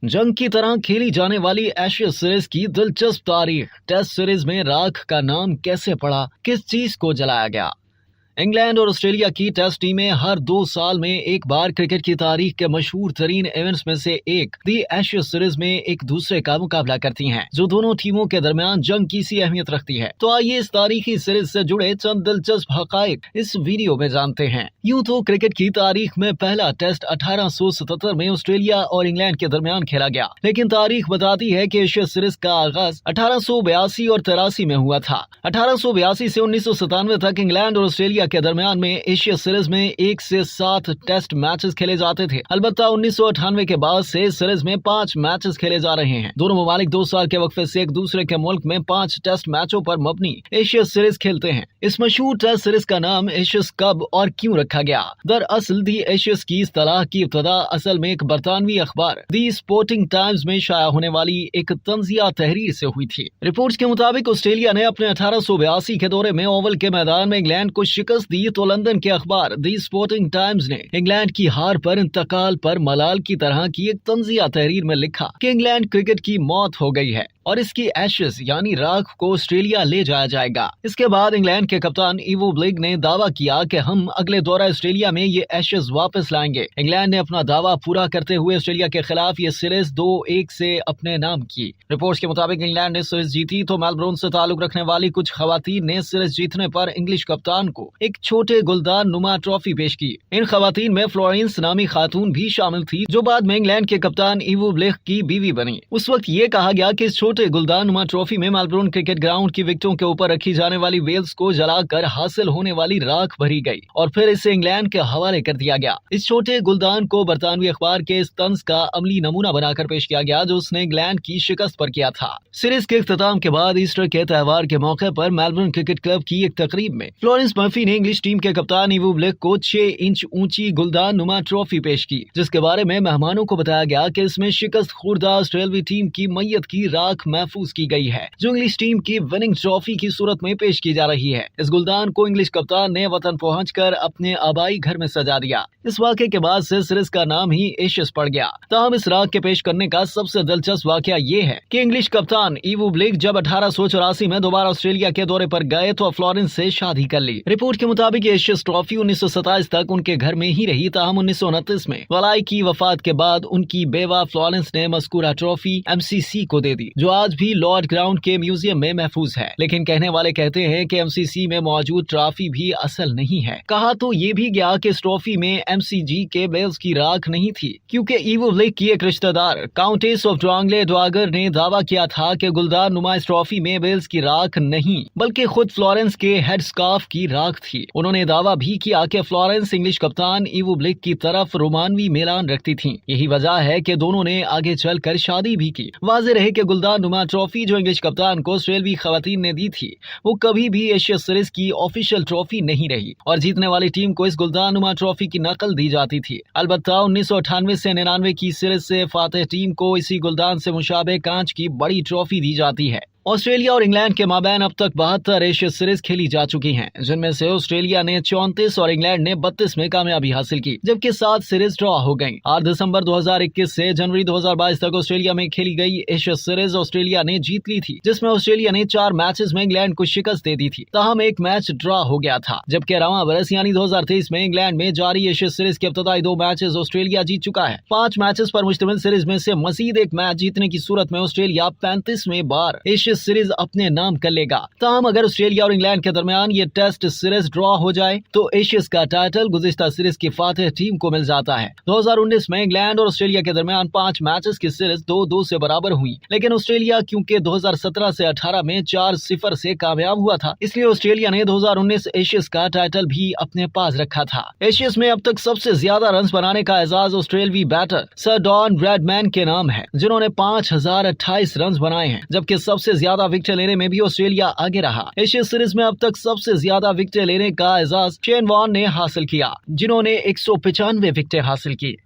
जंग की तरह खेली जाने वाली एशेज सीरीज की दिलचस्प तारीख। टेस्ट सीरीज में राख का नाम कैसे पड़ा, किस चीज को जलाया गया। इंग्लैंड और ऑस्ट्रेलिया की टेस्ट टीमें हर 2 साल में एक बार क्रिकेट की तारीख के मशहूर तरीन इवेंट्स में से एक दी एशेज सीरीज में एक दूसरे का मुकाबला करती हैं, जो दोनों टीमों के दरमियान जंग की सी अहमियत रखती है। तो आइए इस तारीखी सीरीज से जुड़े चंद दिलचस्प हकायक इस वीडियो में जानते हैं। यूं तो क्रिकेट की तारीख में पहला टेस्ट 1877 में ऑस्ट्रेलिया और इंग्लैंड के दरमियान खेला गया, लेकिन तारीख बताती है कि एशेज सीरीज का आगाज 1882 और 83 में हुआ था। 1882 से 1997 तक इंग्लैंड और ऑस्ट्रेलिया के दरमियान में एशिया सीरीज में 1 से 7 टेस्ट मैचेस खेले जाते थे। अलबत्ता 1998 के बाद से सीरीज में 5 मैचेस खेले जा रहे हैं। दोनों ममालिक 2 साल के वक्फे से एक दूसरे के मुल्क में 5 टेस्ट मैचों पर मबनी एशिया सीरीज खेलते हैं। इस मशहूर टेस्ट सीरीज का नाम एशेज कब और क्यों रखा गया? दरअसल दी एशेज की इस्तलाह की इब्तदा असल में एक बरतानवी अखबार दी स्पोर्टिंग टाइम्स में शाया होने वाली एक तंजिया तहरीर से हुई थी। रिपोर्ट्स के मुताबिक ऑस्ट्रेलिया ने अपने 1882 के दौरे में ओवल के मैदान में इंग्लैंड को शिकस्त दी तो लंदन के अखबार दी स्पोर्टिंग टाइम्स ने इंग्लैंड की हार पर इंतकाल पर मलाल की तरह की एक तंजिया तहरीर में लिखा कि इंग्लैंड क्रिकेट की मौत हो गई है और इसकी एशेज यानी राख को ऑस्ट्रेलिया ले जाया जाएगा। इसके बाद इंग्लैंड के कप्तान इवो ब्लेग ने दावा किया कि हम अगले दौरा ऑस्ट्रेलिया में ये एशेज वापस लाएंगे। इंग्लैंड ने अपना दावा पूरा करते हुए ऑस्ट्रेलिया के खिलाफ ये सीरीज 2-1 से अपने नाम की। रिपोर्ट्स के मुताबिक इंग्लैंड ने सीरीज जीती तो मेलबोर्न से ताल्लुक रखने वाली कुछ खवातीन ने सीरीज जीतने पर इंग्लिश कप्तान को एक छोटे गुलदान नुमा ट्रॉफी पेश की। इन खवातीन में फ्लोरेंस नामी खातून भी शामिल थी, जो बाद में इंग्लैंड के कप्तान इवो ब्लेग की बीवी बनी। उस वक्त ये कहा गया कि इस छोटे गुलदान नुमा ट्रॉफी में मेलबोर्न क्रिकेट ग्राउंड की विकेटों के ऊपर रखी जाने वाली वेल्स को जलाकर हासिल होने वाली राख भरी गई और फिर इसे इंग्लैंड के हवाले कर दिया गया। इस छोटे गुलदान को बरतानवी अखबार के इस तंज का अमली नमूना बनाकर पेश किया गया जो उसने इंग्लैंड की शिकस्त पर किया था। सीरीज के इख्तिताम के बाद ईस्टर के त्योहार के मौके पर मेलबोर्न क्रिकेट क्लब की एक तकरीब में फ्लोरेंस मर्फी ने इंग्लिश टीम के कप्तान इवो ब्लेग को 6 इंच ऊंची गुलदान नुमा ट्रॉफी पेश की, जिसके बारे में मेहमानों को बताया गया कि इसमें शिकस्त खुर्दा ऑस्ट्रेलवी टीम की मैयत की राख महफूज की गई है, जो इंग्लिश टीम की विनिंग ट्रॉफी की सूरत में पेश की जा रही है। इस गुलदान को इंग्लिश कप्तान ने वतन पहुंचकर अपने आबाई घर में सजा दिया। इस वाक़े के बाद से सीरीज का नाम ही एशेज पड़ गया। ताहम इस राख के पेश करने का सबसे दिलचस्प वाकया ये है कि इंग्लिश कप्तान इवो ब्लेग जब 1884 में दोबारा ऑस्ट्रेलिया के दौरे पर गए तो फ्लोरेंस से शादी कर ली। रिपोर्ट के मुताबिक एशेज ट्रॉफी 1927 तक उनके घर में ही रही। ताहम 1929 में वलाई की वफात के बाद उनकी बेवा फ्लोरेंस ने मस्कूरा ट्रॉफी एमसीसी को दे दी, जो आज भी लॉर्ड ग्राउंड के म्यूजियम में महफूज है। लेकिन कहने वाले कहते हैं कि एमसीसी में मौजूद ट्रॉफी भी असल नहीं है। कहा तो ये भी गया कि इस ट्रॉफी में एमसीजी के बेल्स की राख नहीं थी, क्योंकि इवो ब्लेग की एक रिश्तेदार काउंटेस ऑफ ड्रांगले ड्वागर ने दावा किया था कि गुलदार नुमा इस ट्रॉफी में बेल्स की राख नहीं बल्कि खुद फ्लोरेंस के हेड स्कार्फ की राख थी। उन्होंने दावा भी किया कि फ्लोरेंस इंग्लिश कप्तान इवो ब्लेग की तरफ रोमानवी मेलान रखती थी। यही वजह है कि दोनों ने आगे चलकर शादी भी की। वाज़ेह रहे कि गुलदार नुमा ट्रॉफी जो इंग्लिश कप्तान को ऑस्ट्रेलवी खवातीन ने दी थी, वो कभी भी एशिया सीरीज की ऑफिशियल ट्रॉफी नहीं रही और जीतने वाली टीम को इस गुलदान नुमा ट्रॉफी की नकल दी जाती थी। अलबत्ता 1998 से 99 की सीरीज से फातेह टीम को इसी गुलदान से मुशाबे कांच की बड़ी ट्रॉफी दी जाती है। ऑस्ट्रेलिया और इंग्लैंड के माबैन अब तक 72 एशिया सीरीज खेली जा चुकी हैं, जिनमें से ऑस्ट्रेलिया ने 34 और इंग्लैंड ने 32 में कामयाबी हासिल की, जबकि 7 सीरीज ड्रॉ हो गईं। 8 दिसंबर 2021 से जनवरी 2022 तक ऑस्ट्रेलिया में खेली गई एशिया सीरीज ऑस्ट्रेलिया ने जीत ली थी, जिसमें ऑस्ट्रेलिया ने 4 मैचेस में इंग्लैंड को शिकस्त दे दी थी। ताहम एक मैच ड्रॉ हो गया था, जबकि रवां बरस यानी 2023 में इंग्लैंड में जारी एशिया सीरीज के इब्तदाई 2 मैचेस ऑस्ट्रेलिया जीत चुका है। 5 मैचेस पर मुश्तमिल सीरीज में से मजीद एक मैच जीतने की सूरत में ऑस्ट्रेलिया 35वें बार एशिया सीरीज अपने नाम कर लेगा। ताहम अगर ऑस्ट्रेलिया और इंग्लैंड के दरमियान ये टेस्ट सीरीज ड्रॉ हो जाए तो एशियस का टाइटल गुज़िश्ता सीरीज की फातेह टीम को मिल जाता है। 2019 में इंग्लैंड और ऑस्ट्रेलिया के दरमियान 5 मैचेस की सीरीज 2-2 से बराबर हुई, लेकिन ऑस्ट्रेलिया क्योंकि 2017 से 18 में 4-0 से कामयाब हुआ था, इसलिए ऑस्ट्रेलिया ने 2019 एशियस का टाइटल भी अपने पास रखा था। एशियस में अब तक सबसे ज्यादा रन बनाने का एजाज ऑस्ट्रेलवी बैटर सर डॉन ब्रैडमैन के नाम है, जिन्होंने 5028 रन बनाए हैं, जबकि सबसे ज्यादा विकेट लेने में भी ऑस्ट्रेलिया आगे रहा। एशिया सीरीज में अब तक सबसे ज्यादा विकेट लेने का एजाज शेन वॉर्न ने हासिल किया, जिन्होंने 195 विकेटें हासिल की।